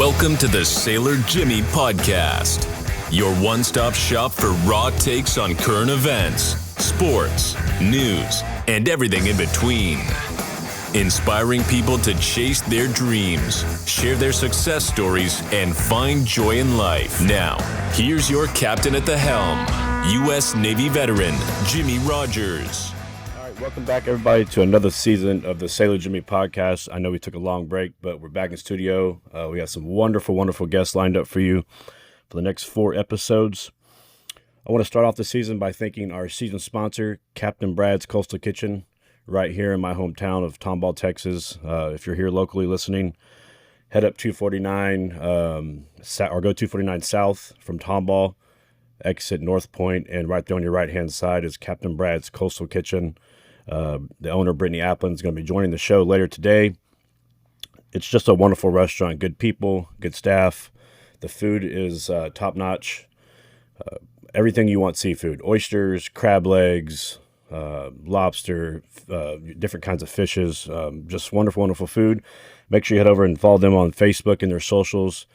Welcome to the Sailor Jimmy Podcast, your one-stop shop for raw takes on current events, sports, news, and everything in between. Inspiring people to chase their dreams, share their success stories, and find joy in life. Now, here's your captain at the helm, U.S. Navy veteran, Jimmy Rogers. Welcome back, everybody, to another season of the Sailor Jimmy Podcast. I know we took a long break, but we're back in studio. We have some wonderful, wonderful guests lined up for you for the next 4 episodes. I want to start off the season by thanking our season sponsor, Captain Brad's Coastal Kitchen, right here in my hometown of Tomball, Texas. If you're here locally listening, head up 249 or go 249 south from Tomball, exit North Point, and right there on your right-hand side is Captain Brad's Coastal Kitchen. The owner, Britney Aplin, is going to be joining the show later today. It's just a wonderful restaurant. Good people, good staff. The food is top-notch. Everything you want seafood. Oysters, crab legs, lobster, different kinds of fishes. Just wonderful, wonderful food. Make sure you head over and follow them on Facebook and their socials.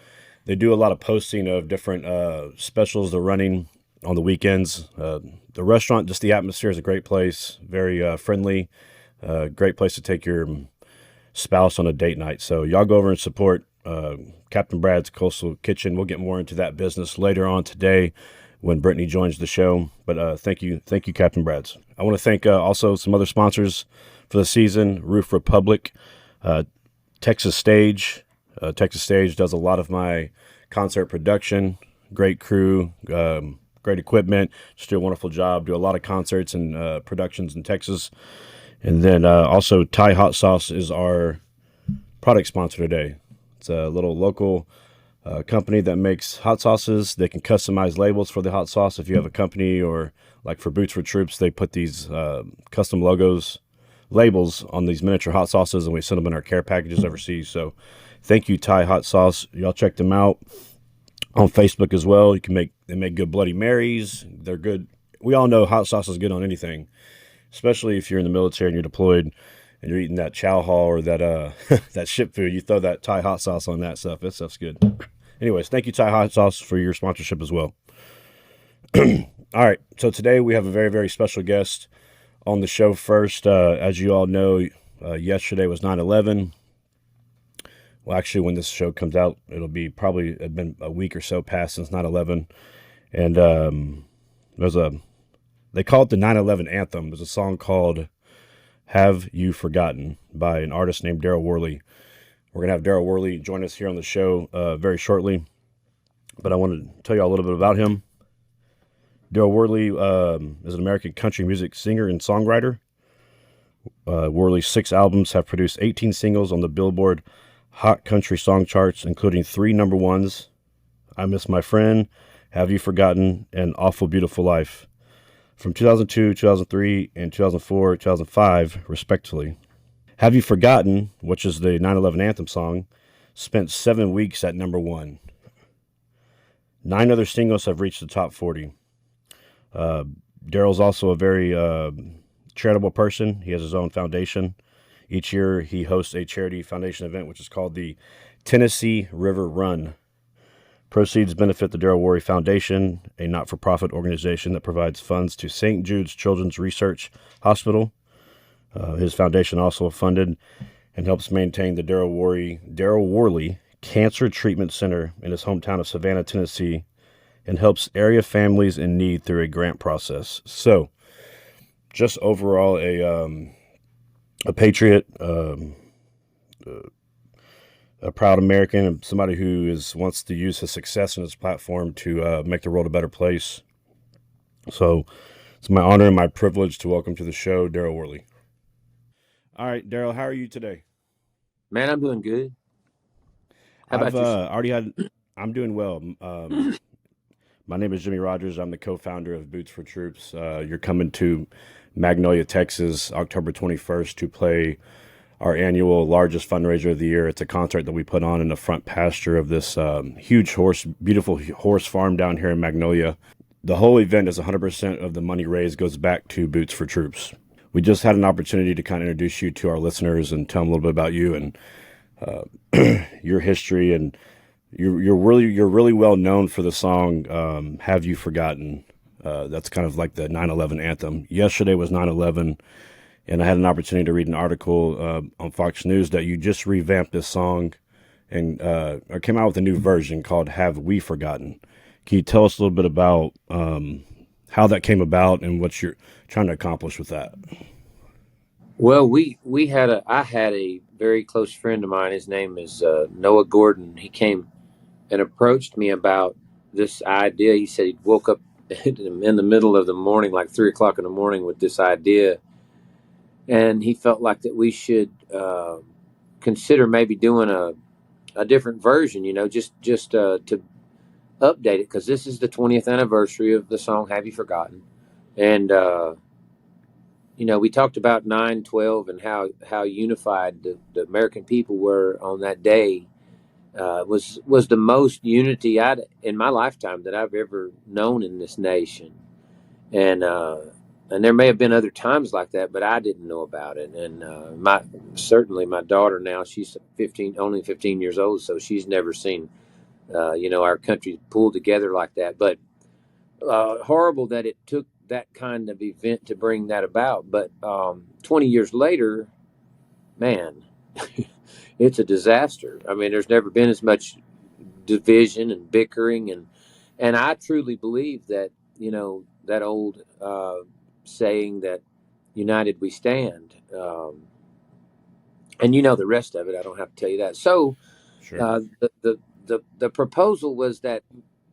They do a lot of posting of different specials they're running on the weekends. The restaurant, just the atmosphere is a great place, very friendly, great place to take your spouse on a date night. So y'all go over and support Captain Brad's Coastal Kitchen. We'll get more into that business later on today when Brittney joins the show. But thank you, Captain Brad's. I want to thank also some other sponsors for the season: Roof Republic, Texas Stage. Texas Stage does a lot of my concert production. Great crew. Great equipment, just do a wonderful job, do a lot of concerts and productions in Texas. And then also Thai Hot Sauce is our product sponsor today. It's a little local company that makes hot sauces. They can customize labels for the hot sauce. If you have a company, or like for Boots for Troops, they put these custom labels on these miniature hot sauces, and we send them in our care packages overseas. So thank you, Thai Hot Sauce. Y'all check them out on Facebook as well. They make good Bloody Marys. They're good. We all know hot sauce is good on anything, especially if you're in the military and you're deployed and you're eating that chow hall or that that ship food. You throw that Thai hot sauce on that stuff. That stuff's good. Anyways, thank you, Thai Hot Sauce, for your sponsorship as well. All right, so today we have a very, very special guest on the show. First, as you all know, yesterday was 9/11. Well, actually, when this show comes out, it'll be probably been a week or so past since 9/11. And they call it the 9/11 anthem. There's a song called Have You Forgotten by an artist named Darryl Worley. We're going to have Darryl Worley join us here on the show very shortly. But I want to tell you all a little bit about him. Darryl Worley is an American country music singer and songwriter. Worley's 6 albums have produced 18 singles on the Billboard Hot Country Song charts, including 3 number ones: I Miss My Friend, Have You Forgotten, and Awful Beautiful Life, from 2002, 2003, and 2004, 2005, respectively. Have You Forgotten, which is the 9/11 anthem song, spent 7 weeks at number 1. 9 other singles have reached the top 40. Daryl's also a very charitable person. He has his own foundation. Each year, he hosts a charity foundation event, which is called the Tennessee River Run. Proceeds benefit the Darryl Worley Foundation, a not-for-profit organization that provides funds to St. Jude's Children's Research Hospital. His foundation also funded and helps maintain the Darryl Worley Cancer Treatment Center in his hometown of Savannah, Tennessee, and helps area families in need through a grant process. So, just overall a patriot, a proud American, and somebody who wants to use his success and his platform to make the world a better place. So it's my honor and my privilege to welcome to the show Darryl Worley. All right, Daryl, how are you today? Man, I'm doing good. How about you? I'm doing well. My name is Jimmy Rogers. I'm the co-founder of Boots for Troops. You're coming to Magnolia, Texas, October 21st to play our annual largest fundraiser of the year. It's a concert that we put on in the front pasture of this beautiful horse farm down here in Magnolia. The whole event is 100% of the money raised goes back to Boots for Troops. We just had an opportunity to kind of introduce you to our listeners and tell them a little bit about you and your history and you're really well known for the song "Have You Forgotten." That's kind of like the 9/11 anthem. Yesterday was 9/11, and I had an opportunity to read an article on Fox News that you just revamped this song and or came out with a new version called "Have We Forgotten." Can you tell us a little bit about how that came about and what you're trying to accomplish with that? Well, I had a very close friend of mine. His name is Noah Gordon. He came and approached me about this idea. He said he woke up in the middle of the morning, like 3 o'clock in the morning, with this idea, and he felt like that we should consider maybe doing a different version. Just to update it, because this is the 20th anniversary of the song "Have You Forgotten," and we talked about 9/12 and how unified the American people were on that day. Was the most unity in my lifetime that I've ever known in this nation, and there may have been other times like that, but I didn't know about it. And certainly my daughter now, she's only 15 years old, so she's never seen our country pulled together like that. But horrible that it took that kind of event to bring that about. But 20 years later, man, it's a disaster. I mean, there's never been as much division and bickering, and I truly believe that that old saying that "United we stand," and the rest of it. I don't have to tell you that. So, Sure. The proposal was that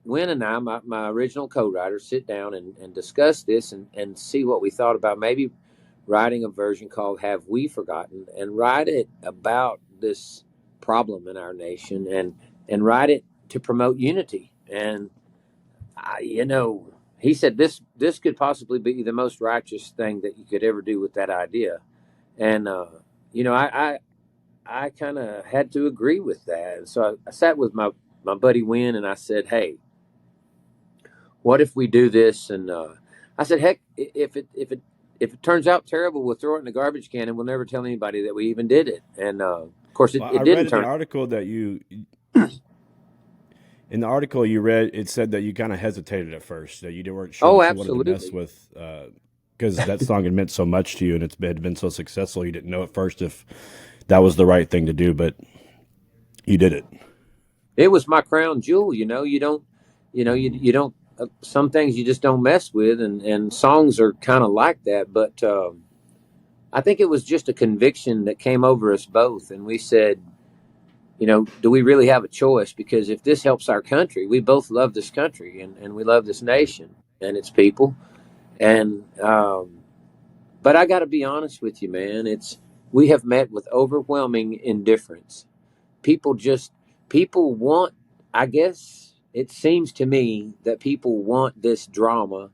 Wynn and I, my original co-writer, sit down and discuss this and see what we thought about maybe writing a version called "Have We Forgotten," and write it about this problem in our nation, and write it to promote unity. And he said this could possibly be the most righteous thing that you could ever do with that idea. And I kind of had to agree with that. And so I sat with my buddy Wynn, and I said, "Hey, what if we do this?" And I said, "Heck, if it turns out terrible, we'll throw it in the garbage can, and we'll never tell anybody that we even did it." And of course, it I didn't read in turn. the article that in the article you read, it said that you kind of hesitated at first, that you weren't sure Oh, that you wanted to mess absolutely. with, because that song had meant so much to you and had been so successful. You didn't know at first if that was the right thing to do, but you did it. It was my crown jewel. You don't. Some things you just don't mess with, and songs are kind of like that. But I think it was just a conviction that came over us both, and we said, do we really have a choice? Because if this helps our country, we both love this country, and we love this nation and its people. And but I got to be honest with you, man. We have met with overwhelming indifference. People just people want. I guess it seems to me that people want this drama,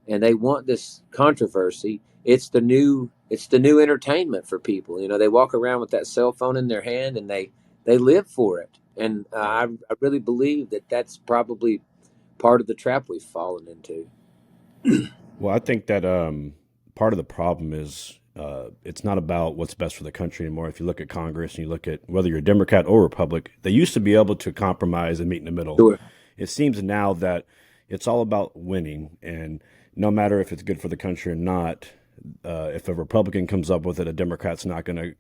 and they want this controversy. It's the new entertainment for people. They walk around with that cell phone in their hand, and they live for it. And Right. I really believe that that's probably part of the trap we've fallen into. Well, I think that part of the problem is it's not about what's best for the country anymore. If you look at Congress and you look at whether you're Democrat or Republic, they used to be able to compromise and meet in the middle. Sure. It seems now that it's all about winning, and no matter if it's good for the country or not, if a Republican comes up with it, a Democrat's not going to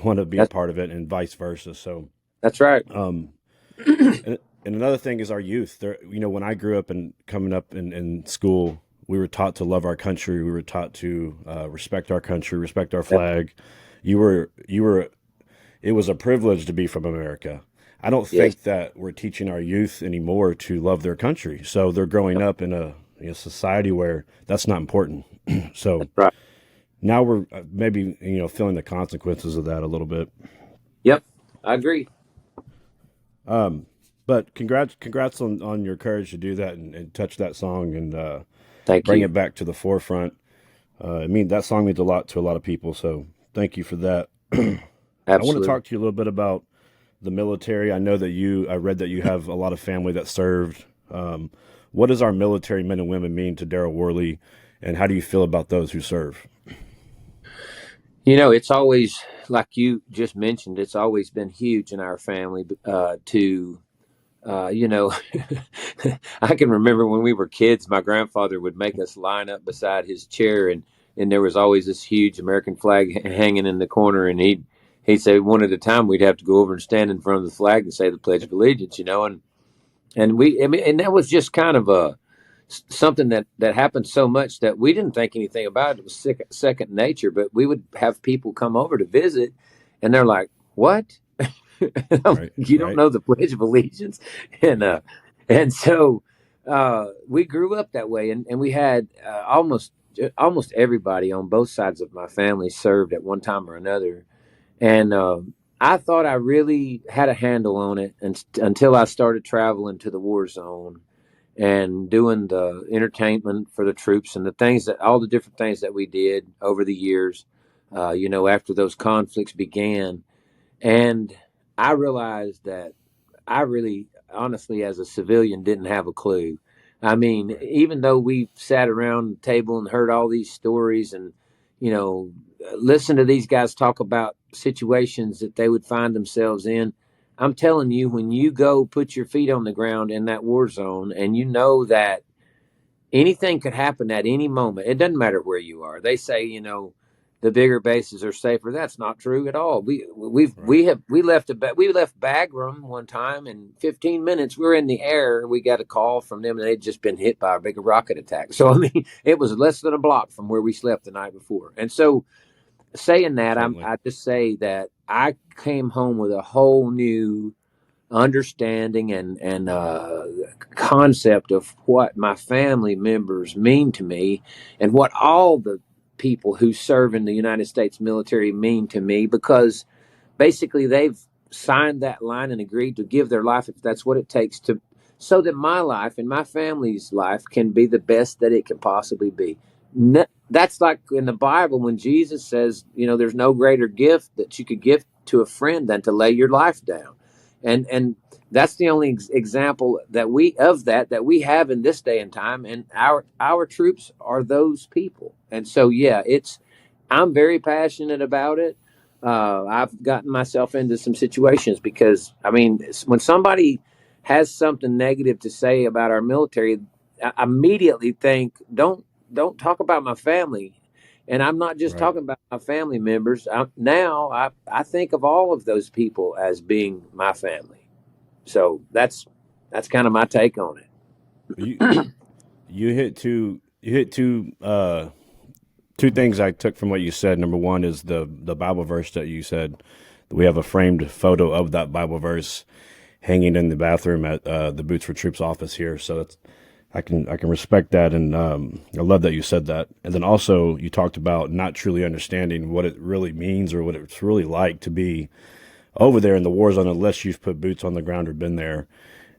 want to be a That's part of it, and vice versa. So, that's right. um, and another thing is our youth. When I grew up and coming up in school, we were taught to love our country. We were taught to respect our country, respect our Yep. flag. You were. It was a privilege to be from America. I don't Yes. think that we're teaching our youth anymore to love their country. So they're growing up in a society where that's not important. So That's right. now we're maybe feeling the consequences of that a little bit. Yep. I agree. Um, but congrats on your courage to do that and touch that song and Thank bring you. it back to the forefront. That song means a lot to a lot of people. So thank you for that. I want to Absolutely. talk to you a little bit about the military. I read that you have a lot of family that served. What does our military men and women mean to Darryl Worley, and how do you feel about those who serve? It's always, like you just mentioned, it's always been huge in our family to You know, I can remember when we were kids, my grandfather would make us line up beside his chair, and there was always this huge American flag hanging in the corner, and he'd say one at a time we'd have to go over and stand in front of the flag and say the Pledge of Allegiance, you know, and I mean, and that was just kind of something that happened so much that we didn't think anything about it. It was second nature, but we would have people come over to visit, and they're like, "What? Right. You don't Right. know the Pledge of Allegiance?" And Yeah. and so we grew up that way, and we had almost everybody on both sides of my family served at one time or another, and I thought I really had a handle on it, until I started traveling to the war zone and doing the entertainment for the troops and all the different things that we did over the years, you know, after those conflicts began. And I realized that I really, honestly, as a civilian, didn't have a clue. I mean, Right. even though we sat around the table and heard all these stories and, you know, listened to these guys talk about situations that they would find themselves in, I'm telling you, when you go put your feet on the ground in that war zone and you know that anything could happen at any moment. It doesn't matter where you are. They say, you know, the bigger bases are safer. That's not true at all. Right. We left we left Bagram one time in 15 minutes. We were in the air. We got a call from them, and they'd just been hit by a big rocket attack. So I mean, it was less than a block from where we slept the night before. And so, saying that, Certainly. I just say that I came home with a whole new understanding and concept of what my family members mean to me, and what all the people who serve in the United States military mean to me, because basically they've signed that line and agreed to give their life if that's what it takes to, so that my life and my family's life can be the best that it can possibly be. That's like in the Bible when Jesus says, you know, there's no greater gift that you could give to a friend than to lay your life down. And that's the only example that we have in this day and time, and our troops are those people. And so yeah, I'm very passionate about it. I've gotten myself into some situations because, I mean, when somebody has something negative to say about our military, I immediately think, don't talk about my family. And I'm not just Right. talking about my family members. I think of all of those people as being my family. So that's kind of my take on it. You you hit two things I took from what you said. Number one is the Bible verse that you said. We have a framed photo of that Bible verse hanging in the bathroom at the Boots for Troops office here. So that's, I can respect that, and I love that you said that. And then also you talked about not truly understanding what it really means or what it's really like to be over there in the war zone unless you've put boots on the ground or been there.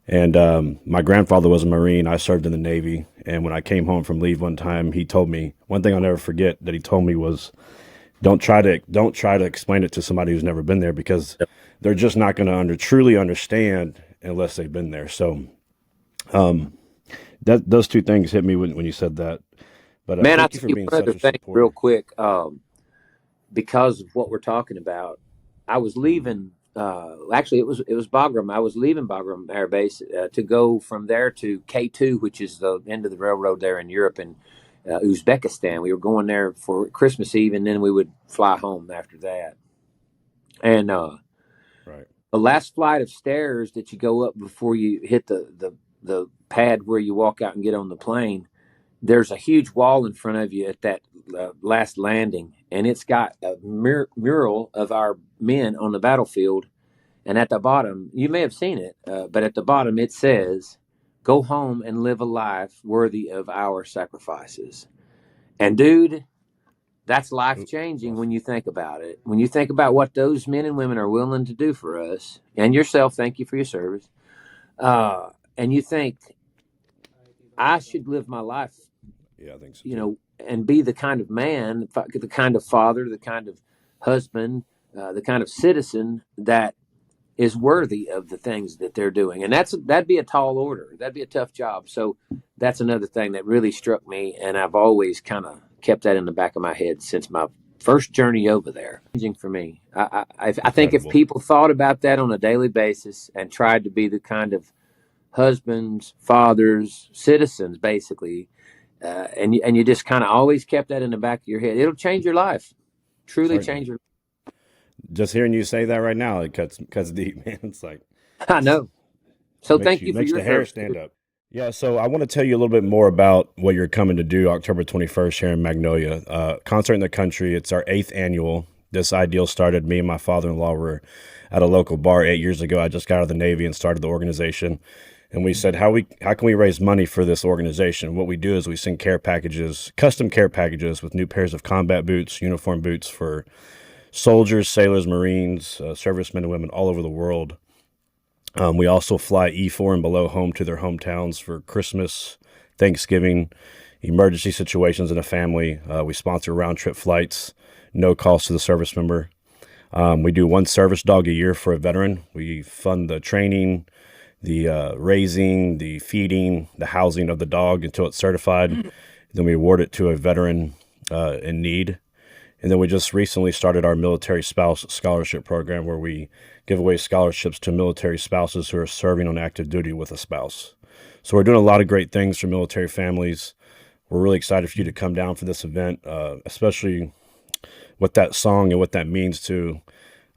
And my grandfather was a Marine. I served in the Navy. And when I came home from leave one time, he told me one thing I'll never forget that he told me was, don't try to explain it to somebody who's never been there, because they're just not going to truly understand unless they've been there. So that those two things hit me when you said that. But Man, I'll thank you tell for you being one other such a thing real supporter. quick. Because of what we're talking about, I was leaving. Actually, it was Bagram. I was leaving Bagram Air Base to go from there to K2, which is the end of the railroad there in Europe and Uzbekistan. We were going there for Christmas Eve, and then we would fly home after that. And Right. the last flight of stairs that you go up before you hit the pad where you walk out and get on the plane, there's a huge wall in front of you at that last landing, and it's got a mural of our men on the battlefield. And at the bottom, you may have seen it, but at the bottom it says, "Go home and live a life worthy of our sacrifices." And dude, that's life Oop, changing lost when you. you think about it. When you think about what those men and women are willing to do for us and yourself, thank you for your service. And you think, I should live my life, Yeah, I think so you too. know, and be the kind of man, the kind of father, the kind of husband, the kind of citizen that is worthy of the things that they're doing. And that'd be a tall order. That'd be a tough job. So that's another thing that really struck me, and I've always kind of kept that in the back of my head since my first journey over there. Changing for me. I think if Incredible. people thought about that on a daily basis and tried to be the kind of husbands, fathers, citizens, basically. And you just kind of always kept that in the back of your head. It'll change your life, truly Certainly. change your. Just hearing you say that right now, it cuts deep, man. It's like I know. So makes thank you you for makes your the hair service. stand up. Yeah, so I want to tell you a little bit more about what you're coming to do October 21st here in Magnolia. Concert in the Country. It's our 8th annual. This ideal started, me and my father-in-law were at a local bar 8 years ago. I just got out of the Navy and started the organization. And we said, how can we raise money for this organization? What we do is we send care packages, custom care packages with new pairs of combat boots, uniform boots for soldiers, sailors, Marines, servicemen and women all over the world. We also fly E4 and below home to their hometowns for Christmas, Thanksgiving, emergency situations in a family. We sponsor round-trip flights, no cost to the service member. We do one service dog a year for a veteran. We fund the training, the raising, the feeding, the housing of the dog until it's certified. Then we award it to a veteran in need. And then we just recently started our military spouse scholarship program where we give away scholarships to military spouses who are serving on active duty with a spouse. So we're doing a lot of great things for military families. We're really excited for you to come down for this event, especially with that song and what that means to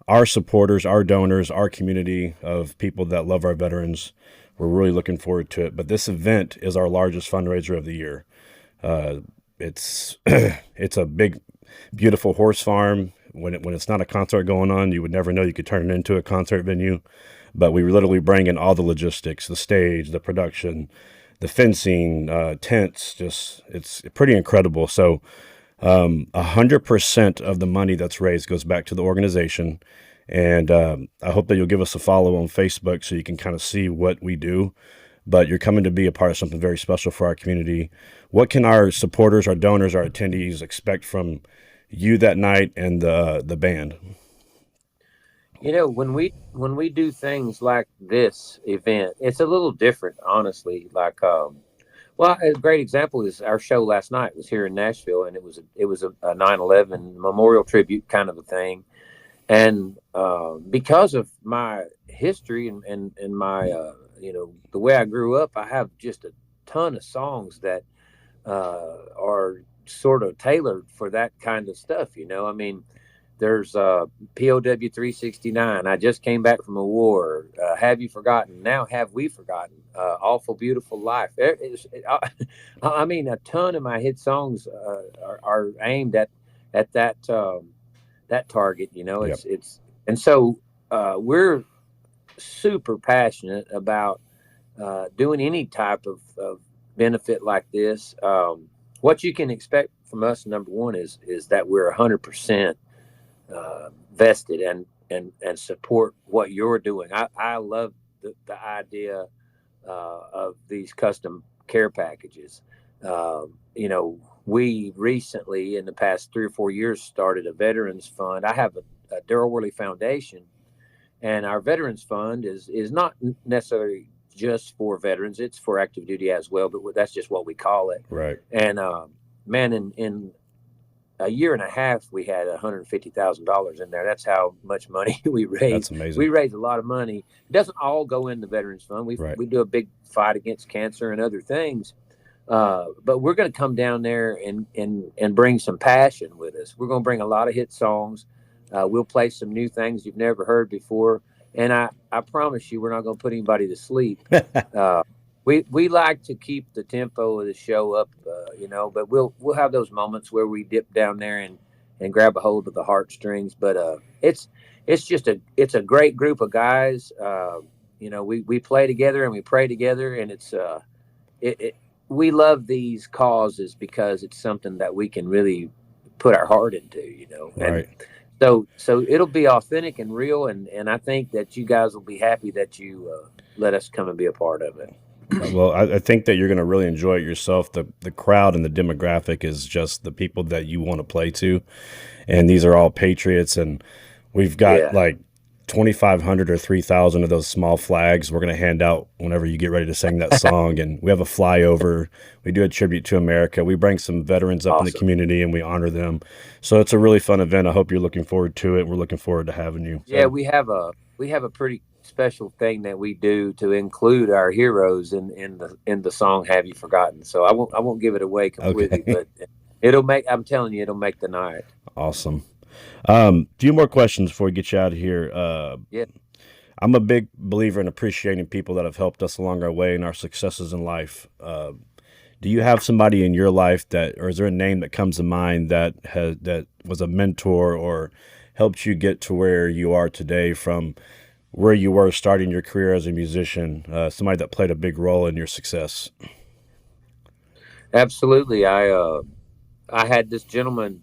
our supporters, our donors, our community of people that love our veterans. We're really looking forward to it. But this event is our largest fundraiser of the year. It's it's a big, beautiful horse farm. When it's not a concert going on, you would never know you could turn it into a concert venue. But we literally bring in all the logistics, the stage, the production, the fencing, tents. It's pretty incredible. So 100% of the money that's raised goes back to the organization. And I hope that you'll give us a follow on Facebook so you can kind of see what we do. But you're coming to be a part of something very special for our community. What can our supporters, our donors, our attendees expect from you that night and the band? You know, when we do things like this event, it's a little different, honestly. Like, well, a great example is our show last night was here in Nashville, and it was a 9/11 memorial tribute kind of a thing. And because of my history and my the way I grew up, I have just a ton of songs that are sort of tailored for that kind of stuff. I mean, there's POW 369. I just came back from a war. Have you forgotten? Now have we forgotten? Awful beautiful life. I mean, a ton of my hit songs are aimed at that that target. Yep. It's and so we're super passionate about doing any type of benefit like this. What you can expect from us, number one, is that we're 100% vested and support what you're doing. I love the idea of these custom care packages. We recently, in the past 3 or 4 years, started a veterans fund. I have a Darryl Worley Foundation, and our veterans fund is not necessarily just for veterans. It's for active duty as well, but that's just what we call it. Right. And man, in a year and a half, we had $150,000 in there. That's how much money we raised. That's amazing. We raised a lot of money. It doesn't all go in the veterans fund. We do a big fight against cancer and other things. But we're going to come down there and bring some passion with us. We're going to bring a lot of hit songs. We'll play some new things you've never heard before. And I promise you, we're not going to put anybody to sleep. We like to keep the tempo of the show up, but we'll have those moments where we dip down there and grab a hold of the heartstrings. But it's a great group of guys. We play together and we pray together, and we love these causes because it's something that we can really put our heart into, Right. And so it'll be authentic and real, and I think that you guys will be happy that you let us come and be a part of it. Well, I think that you're going to really enjoy it yourself. The crowd and the demographic is just the people that you want to play to, and these are all patriots, and we've got like 2,500 or 3,000 of those small flags we're going to hand out whenever you get ready to sing that song. And we have a flyover. We do a tribute to America. We bring some veterans up in the community and we honor them. So it's a really fun event. I hope you're looking forward to it. We're looking forward to having you. Yeah, we have a pretty special thing that we do to include our heroes in the song "Have You Forgotten." So I won't give it away completely, Okay. but it'll make. I'm telling you, it'll make the night. Awesome. Few more questions before we get you out of here. Yeah, I'm a big believer in appreciating people that have helped us along our way and our successes in life. Do you have somebody in your life that, or is there a name that comes to mind that was a mentor or helped you get to where you are today from where you were starting your career as a musician? Somebody that played a big role in your success. absolutely. I had this gentleman.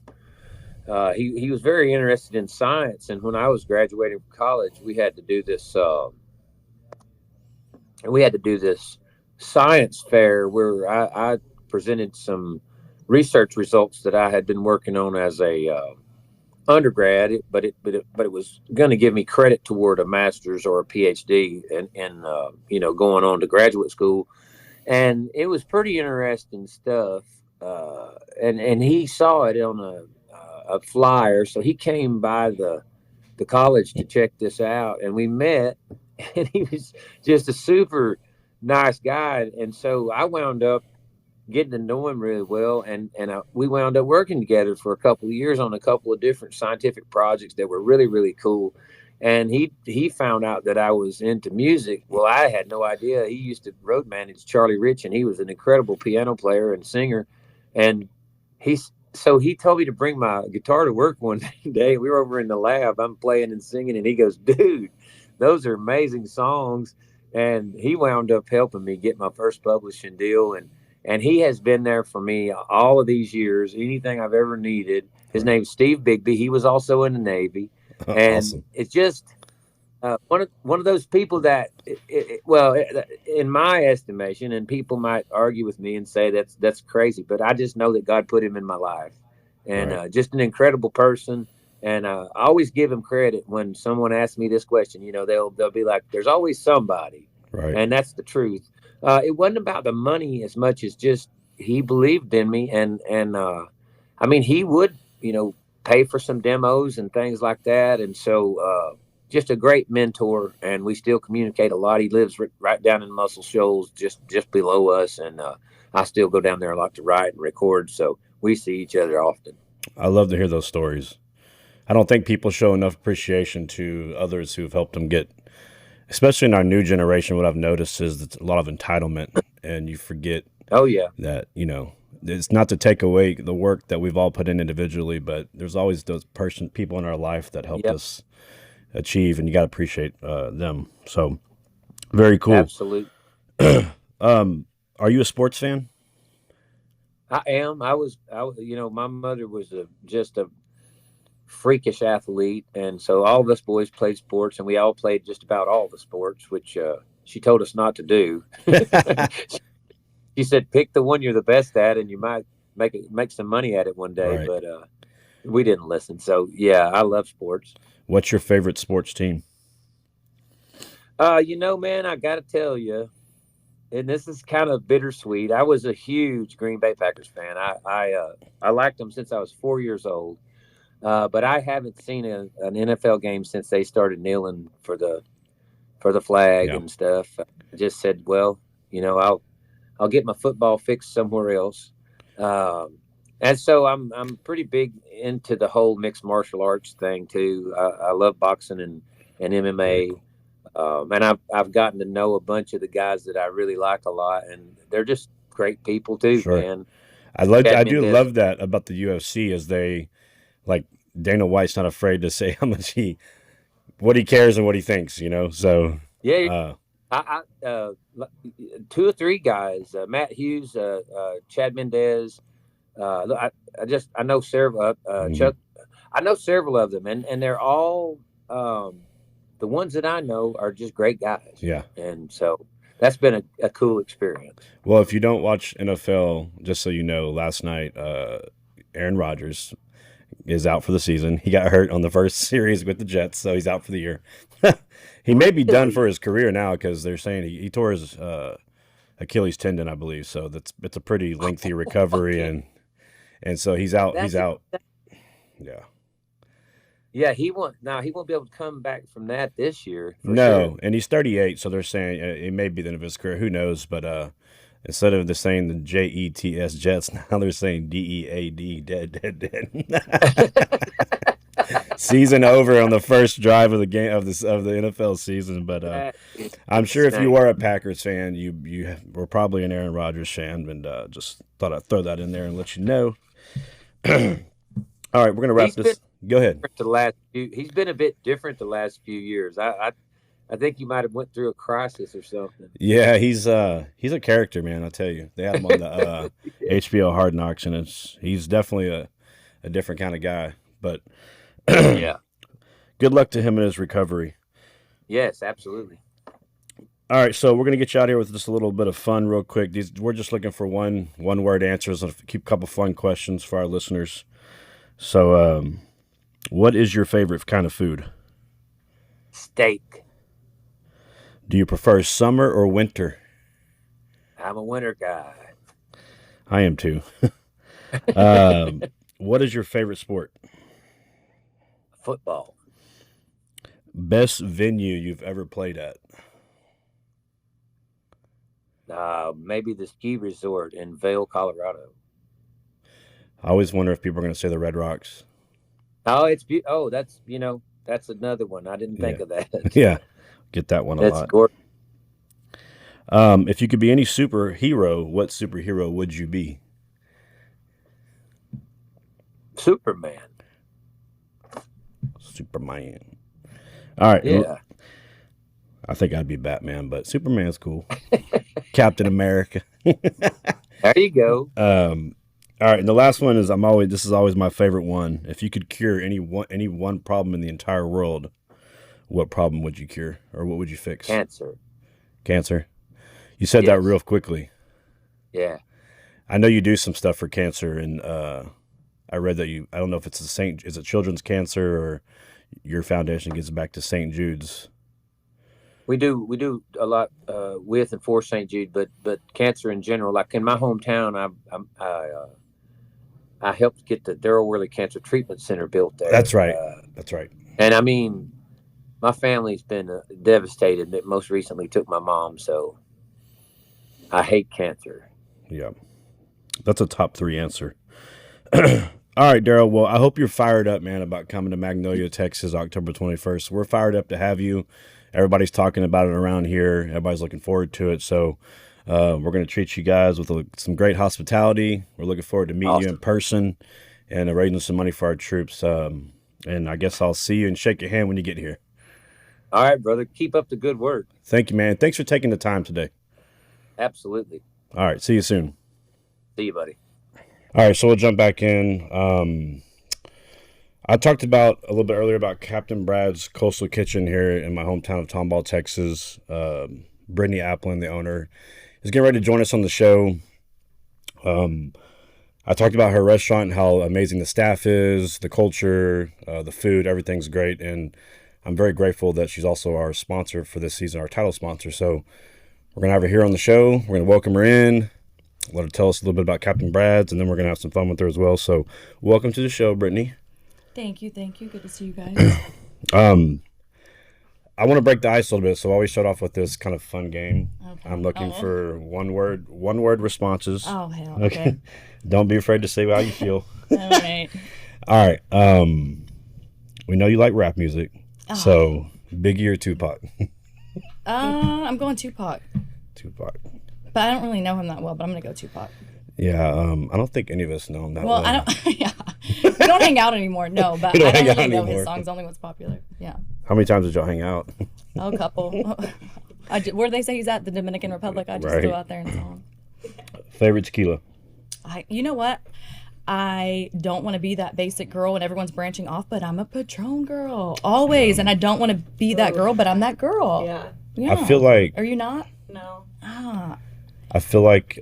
He was very interested in science, and when I was graduating from college, we had to do this. We had to do this science fair where I presented some research results that I had been working on as a undergrad, but it was going to give me credit toward a master's or a PhD, and going on to graduate school, and it was pretty interesting stuff. And he saw it on a flyer, so he came by the college to check this out, and we met, and he was just a super nice guy, and so I wound up getting to know him really well, and we wound up working together for a couple of years on a couple of different scientific projects that were really really cool. And he found out that I was into music. Well, I had no idea. He used to road manage Charlie Rich, and he was an incredible piano player and singer. And he told me to bring my guitar to work one day. We were over in the lab. I'm playing and singing, and he goes, "Dude, those are amazing songs." And he wound up helping me get my first publishing deal, and he has been there for me all of these years. Anything I've ever needed. His name's Steve Bigby. He was also in the Navy, and Awesome. it's just one of those people that, in my estimation, and people might argue with me and say that's crazy, but I just know that God put him in my life, and Right. just an incredible person. And I always give him credit when someone asks me this question. They'll be like, "There's always somebody," Right. and that's the truth. It wasn't about the money as much as just he believed in me, and I mean, he would pay for some demos and things like that, and so just a great mentor, and we still communicate a lot. He lives right down in Muscle Shoals, just below us, and I still go down there a lot to write and record, so we see each other often. I love to hear those stories. I don't think people show enough appreciation to others who've helped them get, especially in our new generation. What I've noticed is that a lot of entitlement, and you forget Oh yeah, that, it's not to take away the work that we've all put in individually, but there's always those people in our life that helped yep, us achieve, and you got to appreciate them. So very cool. absolutely. Are you a sports fan? I am. My mother was just a freakish athlete, and so all of us boys played sports, and we all played just about all the sports, which she told us not to do. She said, "Pick the one you're the best at, and you might make some money at it one day." Right. But we didn't listen. So yeah, I love sports. What's your favorite sports team? Man, I got to tell you, and this is kind of bittersweet. I was a huge Green Bay Packers fan. I liked them since I was 4 years old. But I haven't seen an NFL game since they started kneeling for the flag Yeah. and stuff. I just said, well, I'll get my football fixed somewhere else. And so I'm pretty big into the whole mixed martial arts thing too. I love boxing and Very MMA. cool. And I've gotten to know a bunch of the guys that I really like a lot, and they're just great people too, Sure. man. I Chad do Mendez. love that about the UFC, is they, like, Dana White's not afraid to say how much what he cares and what he thinks. So, Yeah, uh, I two or three guys, Matt Hughes, Chad Mendez. I know several, mhm. Chuck. I know several of them, and they're all the ones that I know are just great guys, Yeah. and so that's been a cool experience. Well, if you don't watch NFL, just so you know, last night, Aaron Rodgers is out for the season. He got hurt on the first series with the Jets, so he's out for the year. He may be done for Really? his career now because they're saying he tore his Achilles tendon, I believe. So it's a pretty lengthy recovery, Okay, and so he's out. He's that's out. Yeah. Yeah, he won't. Now he won't be able to come back from that this year. For No, sure. and he's 38, so they're saying it may be the end of his career. Who knows? But instead of the saying the Jets Jets, now they're saying DEAD dead. Season over on the first drive of the game of the NFL season. But I'm sure if you were a Packers fan, you were probably an Aaron Rodgers fan, and just thought I'd throw that in there and let you know. All right, we're gonna wrap this. Go ahead. He's been a bit different the last few years. I think he might have went through a crisis or something. Yeah, he's a character, man. I tell you, they had him on the HBO Hard Knocks, and he's definitely a different kind of guy. But yeah, good luck to him in his recovery. Yes, absolutely. All right, so we're gonna get you out here with just a little bit of fun, real quick. We're just looking for one word answers and keep a couple fun questions for our listeners. So, what is your favorite kind of food? Steak. Do you prefer summer or winter? I'm a winter guy. I am too. What is your favorite sport? Football. Best venue you've ever played at? Maybe the ski resort in Vail, Colorado. I always wonder if people are going to say the Red Rocks. Oh, that's another one. I didn't think of that. Yeah, get that one a lot. Gorgeous. If you could be any superhero, what superhero would you be? Superman. All right. Yeah. I think I'd be Batman, but Superman's cool. Captain America. There you go. All right, and the last one is this is always my favorite one. If you could cure any one problem in the entire world, what problem would you cure, or what would you fix? Cancer. You said that real quickly. Yeah. I know you do some stuff for cancer, and I read that I don't know if it's is it Children's Cancer or your foundation gives back to St. Jude's. We do a lot with and for St. Jude, but cancer in general. Like in my hometown, I helped get the Darryl Worley Cancer Treatment Center built there. That's right. That's right. And I mean, my family's been devastated. It most recently took my mom, so I hate cancer. Yeah, that's a top 3 answer. All right, Daryl. Well, I hope you're fired up, man, about coming to Magnolia, Texas, October 21st. We're fired up to have you. Everybody's talking about it around here. Everybody's looking forward to it. So we're going to treat you guys with some great hospitality. We're looking forward to meeting you in person and raising some money for our troops. And I guess I'll see you and shake your hand when you get here. All right, brother. Keep up the good work. Thank you, man. Thanks for taking the time today. Absolutely. All right. See you soon. See you, buddy. All right. So we'll jump back in. I talked about a little bit earlier about Captain Brad's Coastal Kitchen here in my hometown of Tomball, Texas. Britney Aplin, the owner, is getting ready to join us on the show. I talked about her restaurant and how amazing the staff is, the culture, the food, everything's great. And I'm very grateful that she's also our sponsor for this season, our title sponsor. So we're going to have her here on the show. We're going to welcome her in, let her tell us a little bit about Captain Brad's, and then we're going to have some fun with her as well. So welcome to the show, Brittney. Thank you. Good to see you guys. I want to break the ice a little bit, so I always start off with this kind of fun game. Okay. I'm looking for one word responses. Oh, hell, okay. Don't be afraid to say how you feel. All right. All right. We know you like rap music, so Biggie or Tupac? I'm going Tupac. Tupac. But I don't really know him that well, but I'm going to go Tupac. Yeah, I don't think any of us know him that well. Well, I don't. Yeah, we don't hang out anymore. No, but I don't really know his songs. Only what's popular. Yeah. How many times did y'all hang out? Oh, a couple. Where do they say he's at? The Dominican Republic. I just go out there and saw him. Favorite tequila? You know what? I don't want to be that basic girl and everyone's branching off, but I'm a Patron girl always, and I don't want to be that girl, but I'm that girl. Yeah. I feel like. Are you not? No. I feel like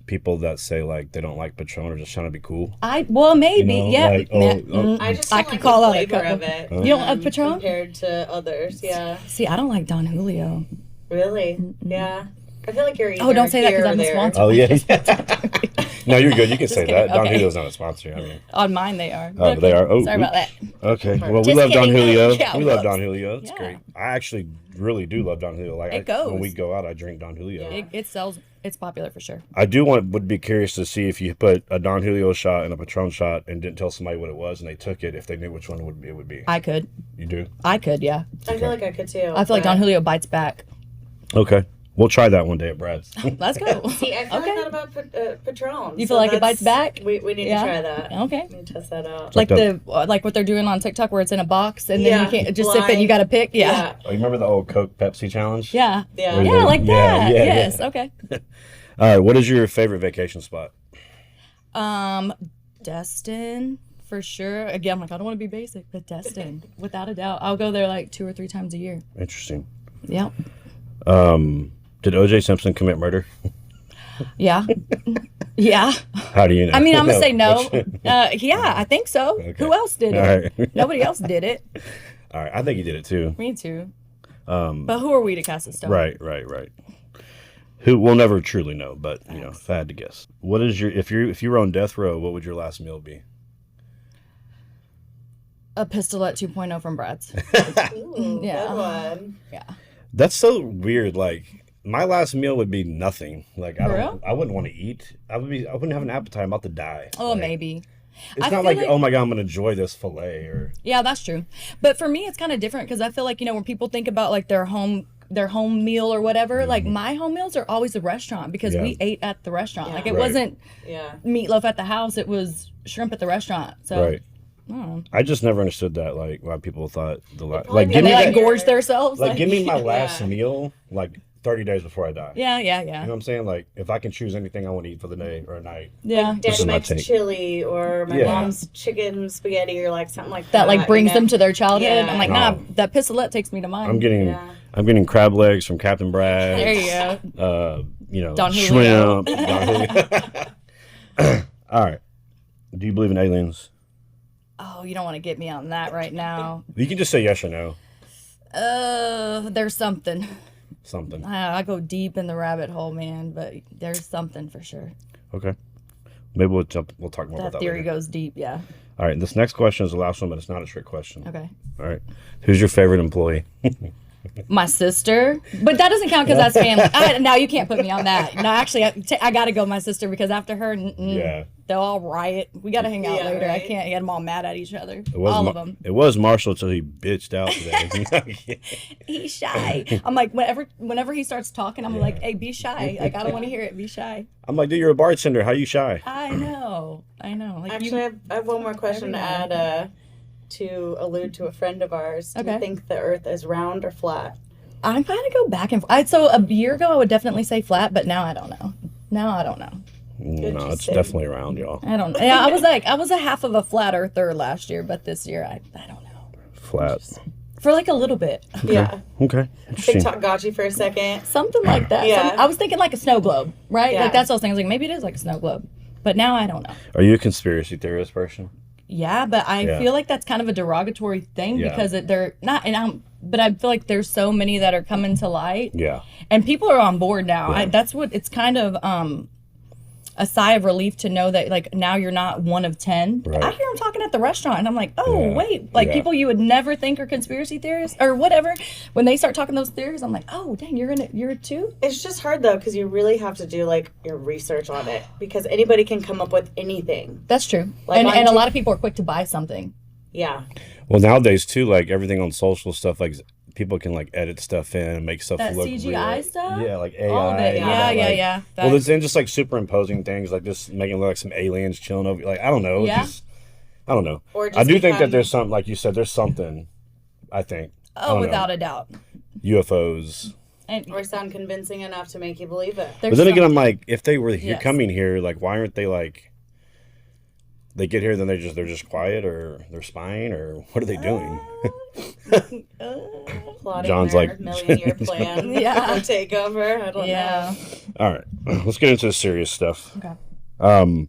people that say like they don't like Patron are just trying to be cool. Well, maybe, you know, yeah. Like, I just I don't could like call the out a flavor couple of it. You don't like Patron compared to others? Yeah. See, I don't like Don Julio. Really? Yeah. I feel like you're either Oh, don't say that because here I'm or the there. sponsor. Oh yeah. No, you're good. You can say kidding. that. Don Okay. Julio's not a sponsor. I mean, On mine, they are. oh, they are. Oh, Sorry about that. Okay. Well, we Just love Don kidding. Julio. Yeah, We love whoops. Don Julio. It's Yeah. great. I actually really do love Don Julio. Like It goes. when we go out, I drink Don Julio. It sells. It's popular for sure. I would be curious to see if you put a Don Julio shot and a Patron shot and didn't tell somebody what it was and they took it, if they knew which one it would be. I could. You do? I could. Yeah. I feel like I could too. I feel like but- Don Julio bites back. Okay. We'll try that one day at Brad's. Let's go. See, I feel Okay. like that about Patron. You feel like it bites back? We need Yeah. to try that. Okay. We need to test that out. Like like what they're doing on TikTok where it's in a box and then Yeah, you can't just sip it. blind. You got to pick. Yeah. Oh, you remember the old Coke Pepsi challenge? Yeah. Yeah. Where Yeah, they- like yeah, that. yeah, Yes. yeah. Okay. All right. What is your favorite vacation spot? Destin for sure. Again, I'm like I don't want to be basic, but Destin, without a doubt, I'll go there like 2 or 3 times a year. Interesting. Yep. Did O.J. Simpson commit murder? Yeah. Yeah. How do you know? I mean, I'm gonna say no. What's your- Yeah, I think so. Okay. Who else did it? All right. Nobody else did it. All right. I think he did it too. Me too. But who are we to cast a stone? Right. Who we'll never truly know, but you know, if I had to guess, what is your if you were on death row, what would your last meal be? A pistolette 2.0 from Brad's. Ooh, Yeah. good one. Yeah. That's so weird. Like my last meal would be nothing. Like For real? I wouldn't want to eat. I wouldn't have an appetite. I'm about to die. Oh, Like, maybe. It's I not feel like, like- oh my god, I'm gonna enjoy this fillet or Yeah, that's true. But for me, it's kind of different because I feel like, when people think about like their home meal or whatever, like my home meals are always a restaurant because Yeah. we ate at the restaurant. Yeah. Like it Right. wasn't Yeah. meatloaf at the house, it was shrimp at the restaurant. So right. I just never understood that. Like why people thought like probably give and me they that- like gorge themselves. like give me my Yeah. last meal like 30 days before I die. Yeah. You know what I'm saying? Like if I can choose anything I want to eat for the day or a night. Yeah. This Dad is my makes take. chili or my Yeah. mom's chicken spaghetti or like something like That that. like brings you know? them to their childhood. Yeah. I'm like, No. nah, that pistolette takes me to mine. I'm getting Yeah. crab legs from Captain Brad. There you go. Shrimp. Don Julio. Don Julio. All right. Do you believe in aliens? Oh, you don't want to get me on that right now. You can just say yes or no. There's something. Something. I go deep in the rabbit hole, man, but there's something for sure. Okay. Maybe we'll talk more about That that theory later. goes deep, yeah. All right. This next question is the last one, but it's not a trick question. Okay. All right. Who's your favorite employee? My sister, but that doesn't count because that's family. Now you can't put me on that. No, actually, I got to go my sister because after her, Yeah. they'll all riot. We got to hang out Yeah, later. I right. can't get them all mad at each other. Was All Ma- of them. It was Marshall until he bitched out today. He's shy. I'm like, whenever he starts talking, I'm like, hey, be shy. Like, I don't want to hear it. Be shy. I'm like, dude, you're a bartender. How you shy? I know. Like, Actually, I have one more question to add to allude to a friend of ours. Do Okay. you think the earth is round or flat? I'm kind of go back and forth. So a year ago, I would definitely say flat, but now I don't know. No, No, it's Interesting. definitely around, y'all. I don't know. Yeah, I was a half of a flat earther last year, but this year, I don't know. Flat. For like a little bit. Yeah. Okay. Interesting. TikTok got you for a second. Something like that. Yeah. I was thinking like a snow globe, right? Yeah. Like that's what I was thinking. I was like, maybe it is like a snow globe. But now I don't know. Are you a conspiracy theorist person? Yeah, but I Yeah. feel like that's kind of a derogatory thing Yeah. because they're not, but I feel like there's so many that are coming to light. Yeah. And people are on board now. Yeah. That's what it's kind of a sigh of relief to know that like now you're not one of 10. Right. I hear them talking at the restaurant and I'm like, oh Yeah. wait, like Yeah. people you would never think are conspiracy theorists or whatever. When they start talking those theories, I'm like, oh dang, you're too. It's just hard though because you really have to do like your research on it because anybody can come up with anything. That's true. Like and on a Tik- lot of people are quick to buy something. Yeah. Well, nowadays too, like everything on social stuff, like people can like edit stuff in and make stuff That look CGI real. stuff? Yeah, like AI. All of it. you know, Yeah, like- yeah. Well, it's then just like superimposing things, like just making it look like some aliens chilling over. Like I don't know. Yeah. I don't know. Or I just do think that become- there's something, like you said, there's something. I think. I Oh, don't know. without a doubt. UFOs. And Or sound convincing enough to make you believe it. But then again, I'm like, if they were here, Yes. coming here, like, why aren't they like? They get here, then they're just quiet, or they're spying, or what are they doing? Plotting John's their like- million-year plan Yeah. for takeover. I don't yeah. All right, let's get into the serious stuff. Okay.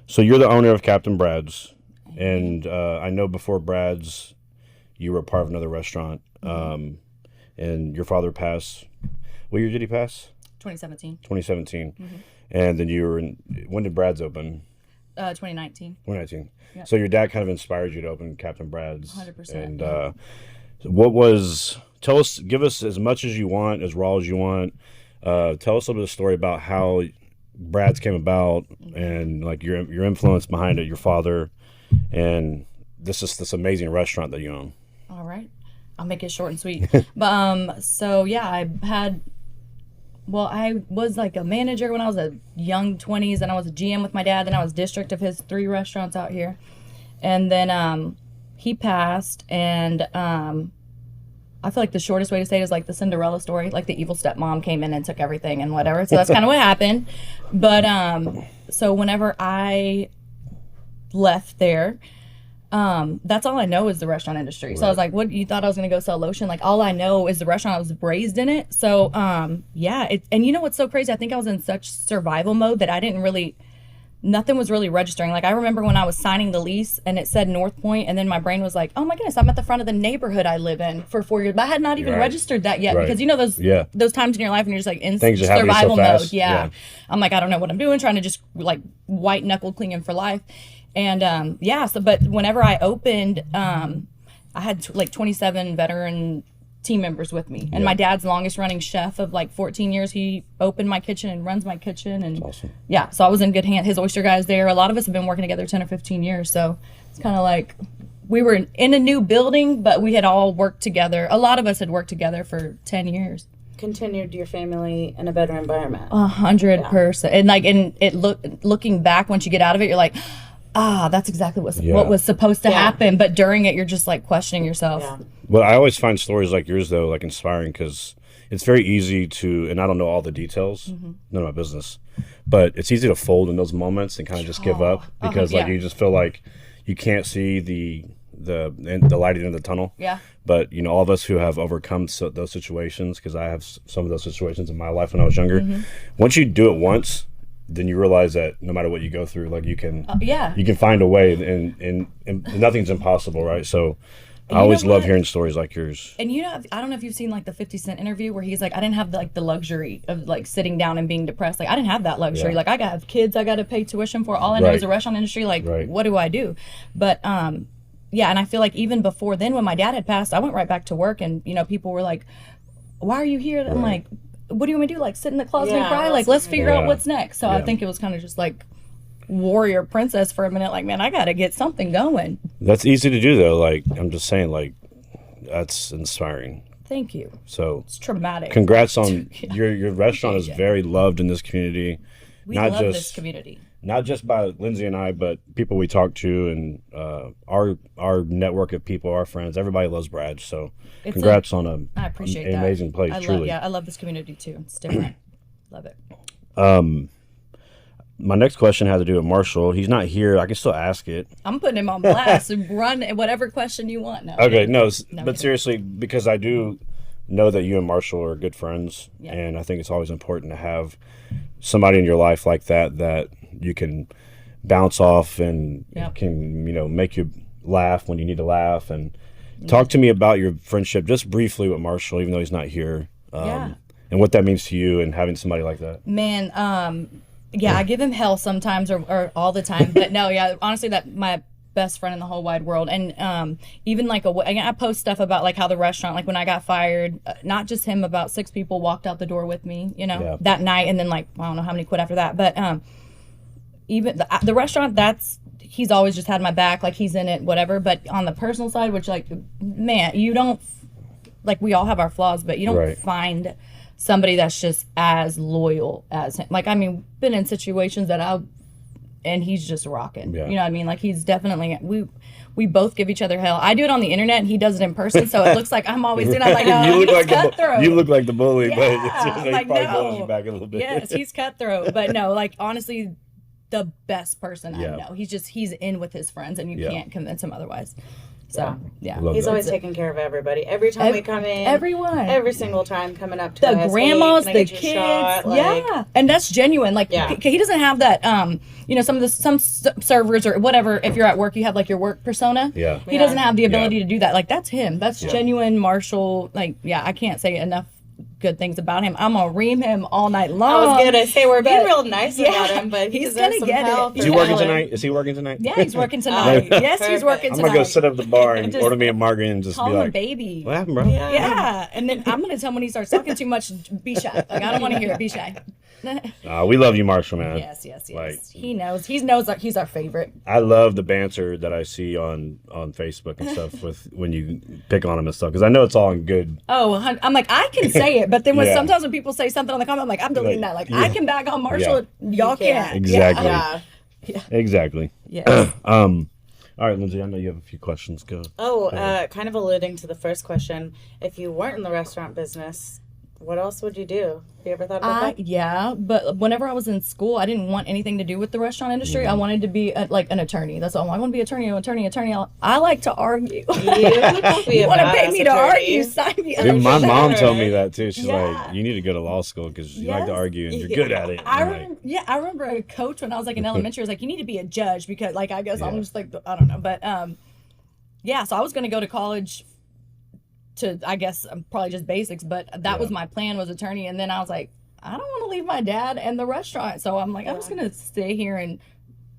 So you're the owner of Captain Brad's, and I know before Brad's, you were a part of another restaurant, and your father passed. What year did he pass? 2017. 2017. And then you were in, when did Brad's open? 2019. 2019. Yep. So your dad kind of inspired you to open Captain Brad's. 100%. And what was, tell us, give us as much as you want, as raw as you want. Tell us a little bit of story about how Brad's came about and like your influence behind it, your father, and this amazing restaurant that you own. All right. I'll make it short and sweet. But so yeah, I was like a manager when I was a young 20s, and I was a GM with my dad, then I was district of his 3 restaurants out here. And then he passed, and I feel like the shortest way to say it is like the Cinderella story, like the evil stepmom came in and took everything and whatever. So that's kind of what happened. But so whenever I left there, that's all I know is the restaurant industry. Right. So I was like, what, you thought I was going to go sell lotion? Like, all I know is the restaurant. I was raised in it. So, yeah. And you know what's so crazy? I think I was in such survival mode that I didn't really, nothing was really registering. Like, I remember when I was signing the lease and it said North Point, and then my brain was like, oh my goodness, I'm at the front of the neighborhood I live in for 4 years. But I had not even registered that yet because you know those times in your life when you're just like in survival mode. Yeah. I'm like, I don't know what I'm doing, trying to just like white knuckle clinging for life. And so but whenever I opened, I had like 27 veteran team members with me, and my dad's longest running chef of like 14 years. He opened my kitchen and runs my kitchen, and that's awesome. Yeah, so I was in good hands. His oyster guys there. A lot of us have been working together 10 or 15 years, so it's kind of like we were in a new building, but we had all worked together. A lot of us had worked together for 10 years. Continued your family in a better environment. 100%, and like, and it looking back once you get out of it, you're like, that's exactly what was supposed to happen. But during it, you're just like questioning yourself. Yeah. Well, I always find stories like yours, though, like inspiring, because it's very easy to, and I don't know all the details, none of my business, but it's easy to fold in those moments and kind of just give up because like you just feel like you can't see the light at the end of the tunnel. Yeah. But, you know, all of us who have overcome those situations, because I have some of those situations in my life when I was younger, once you do it once, then you realize that no matter what you go through, like you can find a way, and nothing's impossible, right? So I always love hearing stories like yours. And you know, I don't know if you've seen like the 50 Cent interview where he's like, I didn't have the luxury of like sitting down and being depressed. Like, I didn't have that luxury. Like, I have kids I got to pay tuition for. All I know is the restaurant industry. Like, what do I do? But yeah, and I feel like even before then, when my dad had passed, I went right back to work, and you know, people were like, why are you here? I'm like, what do you want me to do? Like, sit in the closet and cry? Like, let's figure out what's next. So I think it was kind of just like warrior princess for a minute. Like, man, I got to get something going. That's easy to do, though. Like, I'm just saying, like, that's inspiring. Thank you. So it's traumatic. Congrats on your restaurant is very loved in this community. We love this community. Not just by Lindsay and I, but people we talk to, and our network of people, our friends. Everybody loves Brad. So congrats on I appreciate an that. Amazing place. Truly. I love this community too. It's different. Love it. My next question had to do with Marshall. He's not here. I can still ask it. I'm putting him on blast. Run whatever question you want now. Okay, but seriously, because I do know that you and Marshall are good friends, and I think it's always important to have somebody in your life like that you can bounce off and can, you know, make you laugh when you need to laugh. And talk to me about your friendship just briefly with Marshall, even though he's not here, and what that means to you and having somebody like that. Man, I give him hell sometimes or all the time, but no, honestly, that my best friend in the whole wide world. And even like I post stuff about like how the restaurant, like when I got fired, not just him, about 6 people walked out the door with me, you know, that night, and then like I don't know how many quit after that, but even the restaurant, he's always just had my back, like he's in it, whatever. But on the personal side, which like, man, you don't, like, we all have our flaws, but you don't find somebody that's just as loyal as him. Like, I mean, been in situations and he's just rocking. You know what I mean? Like, he's definitely, we both give each other hell. I do it on the internet and he does it in person, so it looks like I'm always doing it. I'm like, no, he's cutthroat. You look like the bully, but it's like, probably bullies you back a little bit. Yes, he's cutthroat. But no, like, honestly, the best person I know. He's in with his friends, and you can't convince him otherwise. So he's always taking care of everybody. Every time we come in, every single time coming up to us, grandmas, the kids, and that's genuine. Like he doesn't have that. You know, some servers or whatever. If you're at work, you have like your work persona. He doesn't have the ability to do that. Like, that's him. That's genuine Marshall. Like, I can't say enough good things about him. I'm gonna ream him all night long. I was gonna say we're being real nice about him, but he's gonna get it. Is he working tonight? Is he working tonight? Yeah, he's working tonight. Yes, he's working tonight. I'm gonna go sit up at the bar and order me a margarita and just call be him like, a baby. "What happened, bro?" Yeah, and then I'm gonna tell him when he starts talking too much, be shy. Like I don't want to hear it. Be shy. We love you, Marshall, man. Yes. Like, he knows. He knows that he's our favorite. I love the banter that I see on Facebook and stuff with when you pick on him and stuff because I know it's all in good. Oh, I'm like I can say it, but then when Yeah. sometimes when people say something on the comment, I'm like I'm deleting that. Like I can back on Marshall, y'all can't. Exactly. Yeah. Exactly. Yes. All right, Lindsay. I know you have a few questions. Go. Kind of alluding to the first question. If you weren't in the restaurant business, what else would you do? Have you ever thought about that? Yeah, but whenever I was in school, I didn't want anything to do with the restaurant industry. I wanted to be like an attorney. That's all. I want to be attorney. I like to argue. You want to pay me to argue? Sign me up. Dude, my mom Sure. told me that too. She's Yeah. like, "You need to go to law school because you like to Yes. argue and you're good at it." I I'm like, remember, I remember a coach when I was like in elementary was like, you need to be a judge because like I guess I'm just like I don't know, but so I was gonna go to college to I guess probably just basics, but that was my plan was attorney, and then I was like, I don't want to leave my dad and the restaurant, so I'm like I'm just gonna stay here and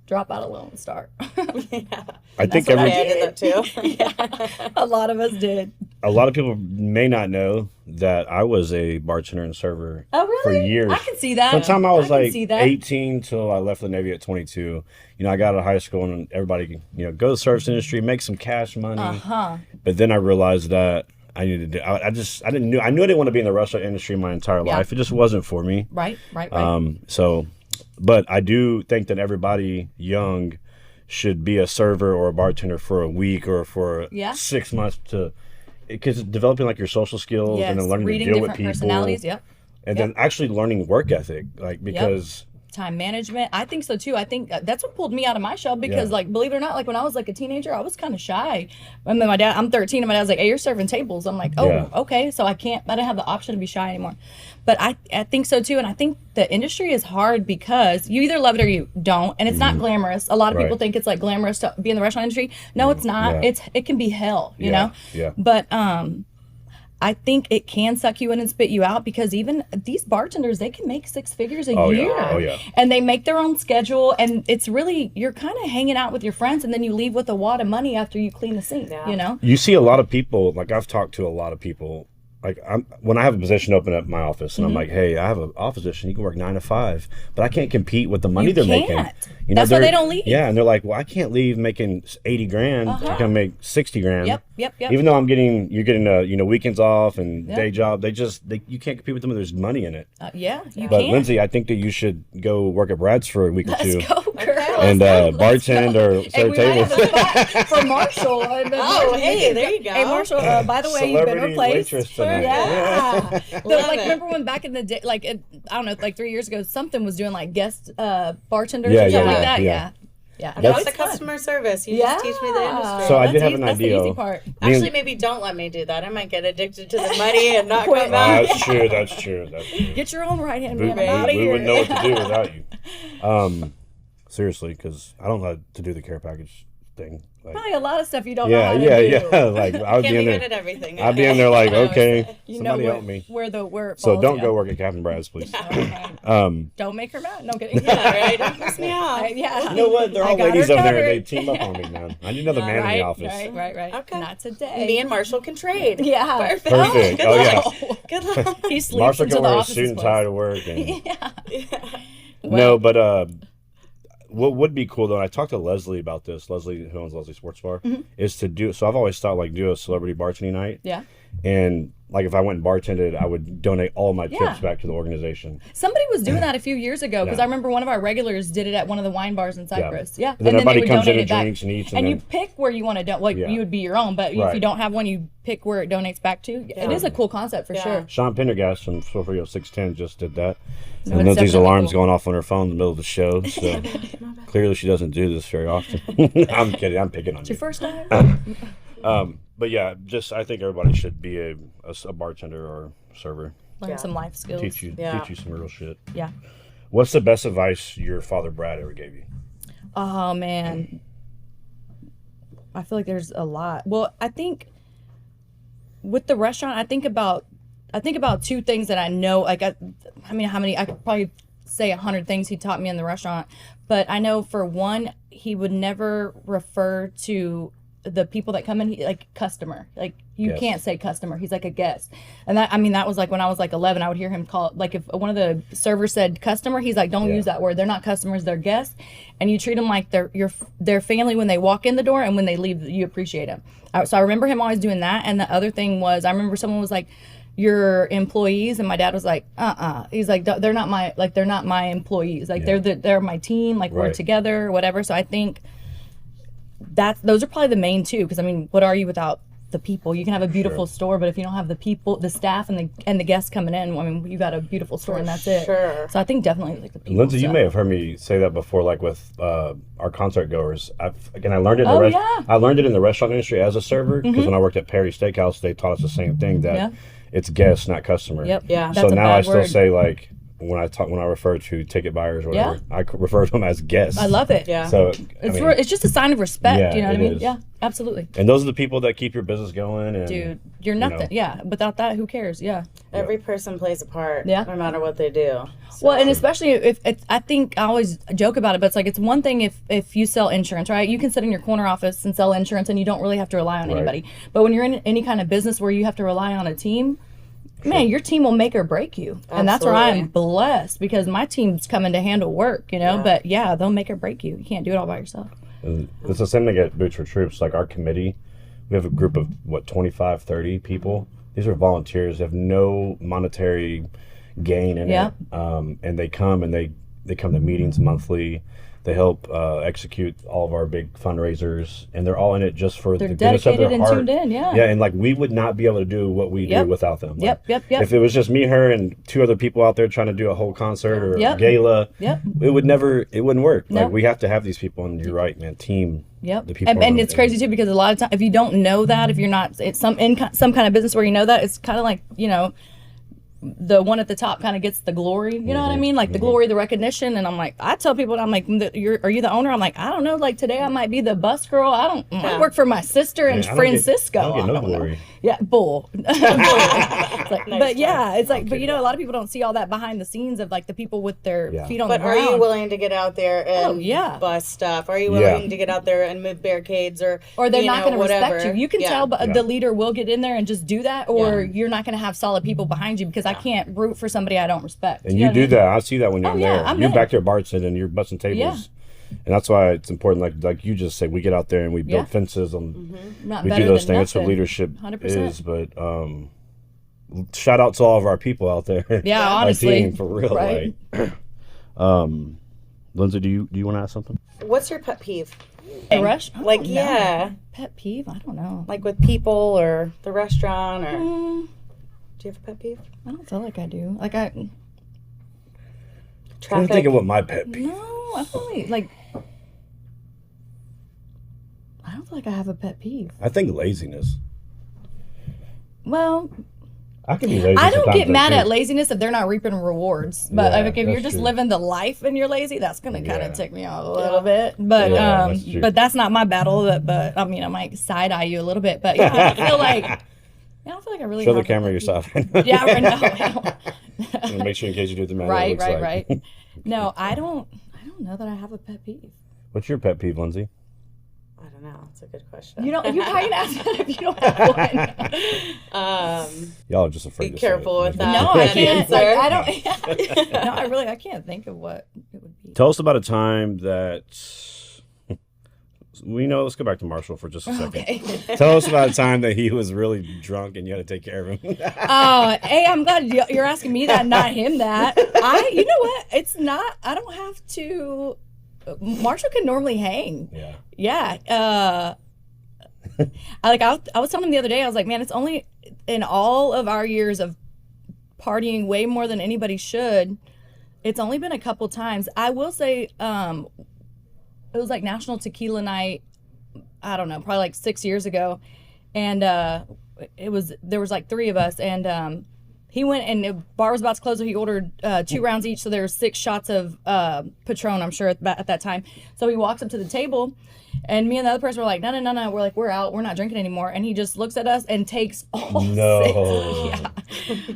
drop out a little and start. I think I did that too. Yeah, a lot of us did. a lot of people may not know that I was a bartender and server Oh, really? for years. I can see that. From the time I was can like see that. 18 till I left the Navy at 22. You know, I got out of high school and everybody, go to the service industry, make some cash money. But then I realized that I needed to. I knew I didn't want to be in the restaurant industry my entire life. It just wasn't for me. Right. But I do think that everybody young should be a server or a bartender for a week or for 6 months because developing like your social skills and then learning reading to deal with different people. personalities. And then actually learning work ethic, because time management. I think so too. I think that's what pulled me out of my shell because like, believe it or not, like when I was like a teenager, I was kind of shy. And then I'm 13 and my dad's like, hey, you're serving tables. I'm like, oh, okay. So I didn't have the option to be shy anymore. But I think so too. And I think the industry is hard because you either love it or you don't. And it's not glamorous. A lot of people think it's like glamorous to be in the restaurant industry. No, it's not. It can be hell, you know? Yeah. But, I think it can suck you in and spit you out because even these bartenders, they can make 6 figures a year. Oh, yeah. And they make their own schedule. And it's really, you're kind of hanging out with your friends and then you leave with a wad of money after you clean the sink, you know? You see a lot of people, like I've talked to a lot of people, like when I have a position open up in my office and I'm like, hey, I have an office position, you can work 9 to 5, but I can't compete with the money they're making. That's why they don't leave. Yeah, and they're like, well, I can't leave making 80 grand to come make 60 grand. Yep. Even though you're getting weekends off and day job, you can't compete with them. There's money in it. You But can. Lindsay, I think that you should go work at Brad's for a week or two. Let's go, girl. And bartend or serve tables. For Marshall. Hey, there you go. Hey, Marshall, by the way, you've been Celebrity replaced. waitress tonight. Yeah. Love it. Remember when back in the day, I don't know, like 3 years ago, something was doing like guest bartenders Yeah, or something yeah, like that. yeah. Yeah. No, No, it's the fun. customer service. You just teach me the industry. So I did That's have an that's idea. the easy part. Actually, maybe don't let me do that. I might get addicted to the money and not come back. That's true. Get your own right hand We, man. I'm out of we here. wouldn't know what to do without you. Seriously, because I don't know how to do the care package thing. Like, Probably a lot of stuff you don't know how to do. yeah. Like I would Can't be in be good there. at everything. I'd be in there like, I always okay, say. You know somebody help me. where it So falls, don't yeah. go work at Captain Brad's, please. Don't make her mad. No I'm kidding. Yeah, right? Don't piss me off. Yeah. You know what? They're I all got ladies her over there. covered. They team up on me, man. I need another man in the office. Right. Okay. Not today. Me and Marshall can trade. Yeah. Perfect. Perfect. Good Oh, yeah. luck. Good luck. He sleeps Marshall until can the wear a office suit is and closed. tie to work. And, Well, no, but what would be cool though, and I talked to Leslie about this, Leslie who owns Leslie Sports Bar, is to do, so I've always thought like do a celebrity bartending night. Yeah. And like if I went and bartended, I would donate all my tips back to the organization. Somebody was doing that a few years ago because Yeah. I remember one of our regulars did it at one of the wine bars in Cyprus. Yeah. And then everybody would comes in donate and it back. drinks and eats. And you then, pick where you want to donate. Like you would be your own, but if Right. you don't have one, you pick where it donates back to. It is a cool concept for sure. Sean Pendergast from 610 just did that. No, and it's Lindsay's definitely alarm's cool. going off on her phone in the middle of the show. So clearly she doesn't do this very often. I'm kidding. I'm picking on It's you. your first time. But yeah, I think everybody should be a bartender or server. Learn some life skills. Teach you some real shit. Yeah. What's the best advice your father Brad ever gave you? Oh man, I feel like there's a lot. Well, I think with the restaurant, I think about I think about two things that I know. Like I mean, how many? I could probably say 100 things he taught me in the restaurant, but I know for one, he would never refer to the people that come in like customer. Like you can't say customer. He's like a guest. And that, I mean, that was like when I was like 11, I would hear him call, like if one of the servers said customer, he's like, don't use that word. They're not customers, they're guests. And you treat them like their family when they walk in the door, and when they leave, you appreciate them. So I remember him always doing that. And the other thing was, I remember someone was like, your employees, and my dad was like, he's like, they're not my employees. Like they're my team. Like we're together, whatever. So I think those are probably the main two, because I mean, what are you without the people? You can have a beautiful store, but if you don't have the people, the staff, and the guests coming in, I mean, you got a beautiful store, and that's it. Sure. So I think definitely like the people. Lindsay, you may have heard me say that before, like with our concert goers. I learned it. I learned it in the restaurant industry as a server, because when I worked at Perry Steakhouse, they taught us the same thing, that it's guest, not customer. Yep. Yeah. So now I still say, like, when I refer to ticket buyers or whatever, I refer to them as guests. I love it. Yeah. So it's just a sign of respect. You know what I mean? Is. Yeah, absolutely. And those are the people that keep your business going. And, dude, you're nothing. Yeah, without that, who cares? Yeah. Every person plays a part. Yeah. No matter what they do. So. Well, and especially if I think I always joke about it, but it's like, it's one thing if you sell insurance, right? You can sit in your corner office and sell insurance, and you don't really have to rely on anybody. But when you're in any kind of business where you have to rely on a team, man, your team will make or break you. Absolutely. And that's where I'm blessed, because my team's coming to handle work, you know, but they'll make or break you. You can't do it all by yourself. It's the same thing at Boots for Troops. Like our committee, we have a group of 25, 30 people. These are volunteers. They have no monetary gain in it. And they come to meetings monthly. They help execute all of our big fundraisers, and they're all in it just for the goodness of their heart. They're dedicated and tuned in, Yeah, and like we would not be able to do what we do without them. Like, If it was just me, her, and two other people out there trying to do a whole concert or a gala, it wouldn't work. Like we have to have these people, and you're right, man. Team. The people and it's crazy too, because a lot of times, if you don't know that, if you're not in some kind of business where you know that, it's kind of like, you know, the one at the top kind of gets the glory, you know what I mean? Like the glory, the recognition. And I'm like, I tell people, I'm like, are you the owner? I'm like, I don't know. Like today I might be the bus girl. I work for my sister in Francisco. I don't get no glory. Know. Yeah, bull. It's like, nice, but it's like, but you know, a lot of people don't see all that behind the scenes of like the people with their feet on the ground. But are you willing to get out there and bust stuff? Are you willing to get out there and move barricades or they're not going to respect you? You can tell the leader will get in there and just do that, or you're not going to have solid people behind you, because I can't root for somebody I don't respect. And you do that. I see that when you're there. You're back there bartending and you're busting tables. Yeah. And that's why it's important, like you just said, we get out there and we build fences and we do those things. That's what leadership 100%. Is. But shout out to all of our people out there. Yeah, honestly. Team, for real. Right. Like, Lindsay, do you want to ask something? What's your pet peeve? A rush? Like, Pet peeve? I don't know. Like with people or the restaurant or... Do you have a pet peeve? I don't feel like I do. Like I'm trying to think of what my pet peeve. No, I feel like I don't feel like I have a pet peeve. I think laziness. Well, I can be lazy. I don't get mad at laziness if they're not reaping rewards. But like, if you're just living the life and you're lazy, that's gonna kind of tick me off a little bit. But but that's not my battle. But I mean, I might side eye you a little bit. But I feel like. I don't feel like I really show the camera your side. Yeah, right now. Make sure in case you do it the man. Right. No, I don't know that I have a pet peeve. What's your pet peeve, Lindsay? I don't know. It's a good question. You're probably gonna ask that if you don't have one. Y'all are just afraid. Be careful with that. No, I can't. Like, I don't. No, I can't think of what it would be. Tell us about a time that. Let's go back to Marshall for just a second. Okay. Tell us about a time that he was really drunk and you had to take care of him. Hey, I'm glad you're asking me that, not him that. You know what? It's not, I don't have to, Marshall can normally hang. Yeah. I was telling him the other day, I was like, man, it's only in all of our years of partying way more than anybody should, it's only been a couple times. I will say, it was like National Tequila Night, I don't know, probably like 6 years ago. And there was like three of us, and he went and the bar was about to close, so he ordered 2 rounds each. So there were 6 shots of Patron, I'm sure, at that time. So he walks up to the table, and me and the other person were like, no. We're like, we're out. We're not drinking anymore. And he just looks at us and takes all 6. Yeah.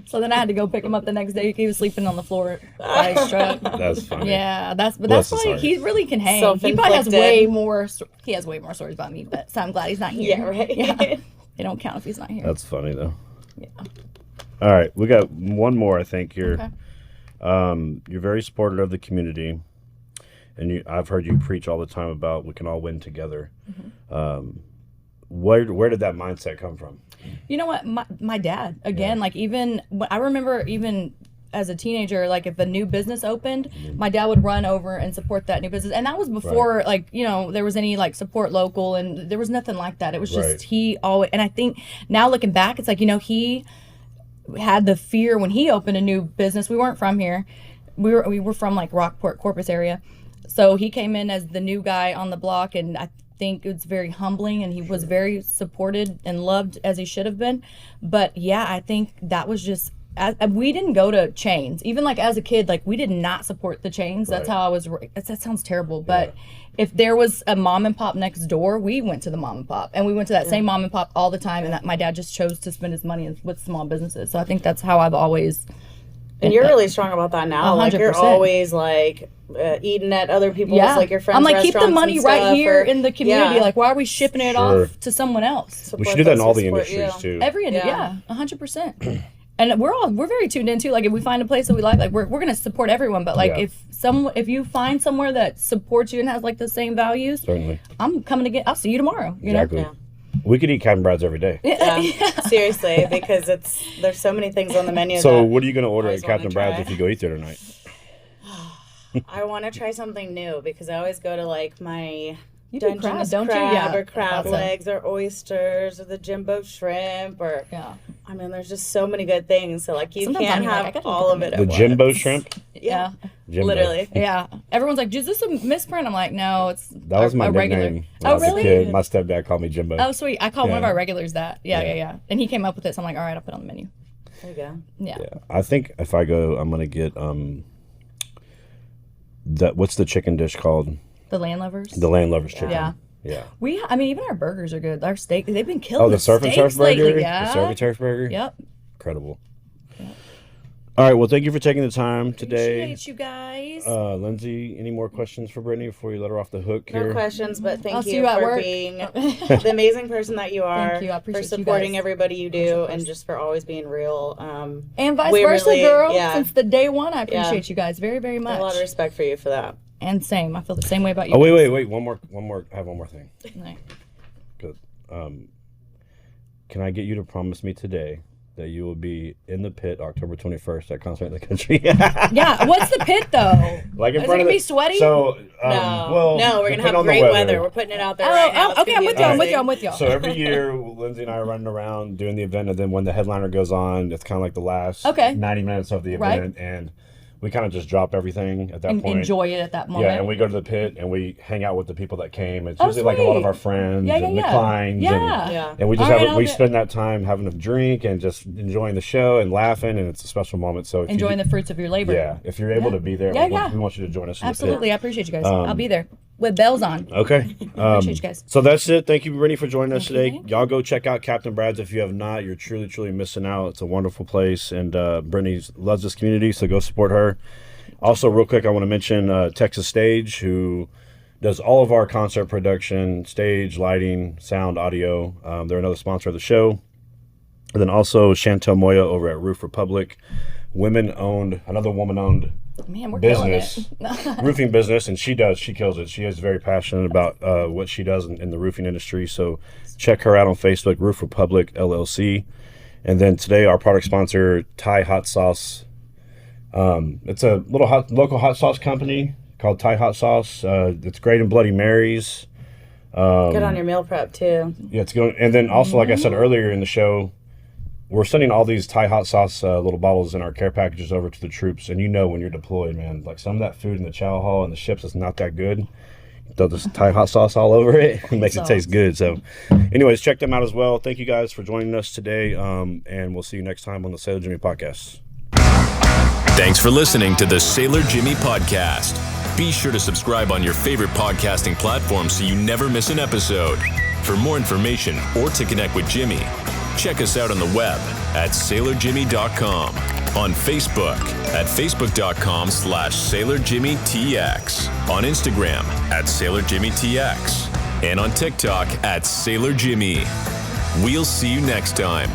So then I had to go pick him up the next day. He was sleeping on the floor by his truck. That's funny. Yeah, that's why he really can hang. He probably has way more stories about me, but so I'm glad he's not here. Yeah, right. Yeah. They don't count if he's not here. That's funny, though. Yeah. All right, we got one more, I think, here. Okay. You're very supportive of the community, and I've heard you preach all the time about we can all win together. Mm-hmm. Where did that mindset come from? You know what? My dad, again, like I remember even as a teenager, like if a new business opened, my dad would run over and support that new business. And that was before like, you know, there was any like support local, and there was nothing like that. It was just he always, and I think now looking back, it's like, you know, he had the fear when he opened a new business. We weren't from here. We were from like Rockport, Corpus area. So he came in as the new guy on the block, and I think it's very humbling, and he was very supported and loved as he should have been. But yeah, I think that was just, we didn't go to chains. Even like as a kid, like we did not support the chains. That's how I was. That sounds terrible, but if there was a mom and pop next door, we went to the mom and pop, and we went to that same mom and pop all the time. And that my dad just chose to spend his money with small businesses. So I think that's how I've always. And you're really strong about that now. 100%. Like you're always like eating at other people's, like your friends' I'm like, keep the money right here in the community. Yeah. Like, why are we shipping it off to someone else? We should do that in all the industries too. Every industry, 100%. And we're very tuned in too. Like if we find a place that we like we're gonna support everyone. But like if you find somewhere that supports you and has like the same values, certainly, I'm coming to get. I'll see you tomorrow. You know? Yeah. We could eat Camaraderies every day. Yeah. Seriously, because there's so many things on the menu. So what are you going to order at Captain Brad's if you go eat there tonight? I want to try something new because I always go to like my Dungeness crab, don't you? or crab legs or oysters or the jumbo shrimp or I mean, there's just so many good things. So like you sometimes can't have all of it. The jumbo shrimp. Yeah. Jimbo. Literally. Yeah. Everyone's like, is this a misprint? I'm like, no, it's that was my regular. Nickname when I was a kid. My stepdad called me Jimbo. Oh, sweet. I call one of our regulars that. Yeah. And he came up with it, so I'm like, all right, I'll put it on the menu. There you go. Yeah. I think if I go, I'm gonna get what's the chicken dish called? The Landlovers. The Landlovers chicken. Yeah. Yeah. I mean, even our burgers are good. Our steak, they've been killing. Oh, the surf and turf burger. Lately, yeah. The surf and turf burger. Yep. Incredible. Yep. All right. Well, thank you for taking the time today. Appreciate you guys. Lindsay, any more questions for Brittney before you let her off the hook here? No questions, but thank I'll you for being the amazing person that you are. Thank you. I appreciate for supporting you guys. everybody you do, and just for always being real. And vice versa, girl. Since the day one, I appreciate you guys very, very much. A lot of respect for you for that. And same. I feel the same way about you. Oh, wait. One more. I have one more thing. Right. Good. Can I get you to promise me today that you will be in the pit October 21st at Concert in the Country? Yeah. What's the pit though? Like in Is front it of gonna be sweaty? So no, we're gonna have great weather. We're putting it out there right now. Okay, I'm with y'all. So every year, Lindsay and I are running around doing the event, and then when the headliner goes on, it's kind of like the last 90 minutes of the event, and we kind of just drop everything at that point. Enjoy it at that moment. Yeah, and we go to the pit and we hang out with the people that came. It's usually like a lot of our friends and the Kleins. And we just we spend that time having a drink and just enjoying the show and laughing, and it's a special moment. So enjoying the fruits of your labor. Yeah, if you're able to be there, we want you to join us. Absolutely, I appreciate you guys. I'll be there with bells on. Okay. Appreciate you guys. So that's it. Thank you, Brittney, for joining us today. Y'all go check out Captain Brad's if you have not. You're truly, truly missing out. It's a wonderful place, and Brittney loves this community, so go support her. Also, real quick, I want to mention Texas Stage, who does all of our concert production, stage, lighting, sound, audio. They're another sponsor of the show. And then also Chantel Moya over at Roof Republic, another woman-owned business, roofing business, and she kills it. She is very passionate about what she does in the roofing industry. So check her out on Facebook, Roof Republic LLC. And then today, our product sponsor, Thai Hot Sauce. It's a little local hot sauce company called Thai Hot Sauce. It's great in Bloody Marys. Good on your meal prep too. Yeah, it's good. And then also, like I said earlier in the show, we're sending all these Thai hot sauce little bottles in our care packages over to the troops. And when you're deployed, man, like some of that food in the chow hall and the ships is not that good. throw this Thai hot sauce all over it. It makes it Sauce. taste good. So, anyways, check them out as well. Thank you guys for joining us today, and we'll see you next time on the Sailor Jimmy Podcast. Thanks for listening to the Sailor Jimmy Podcast. Be sure to subscribe on your favorite podcasting platform so you never miss an episode. For more information or to connect with Jimmy, check us out on the web at sailorjimmy.com, on Facebook at facebook.com/SailorJimmyTX, on Instagram at SailorJimmyTX, and on TikTok at SailorJimmy. We'll see you next time.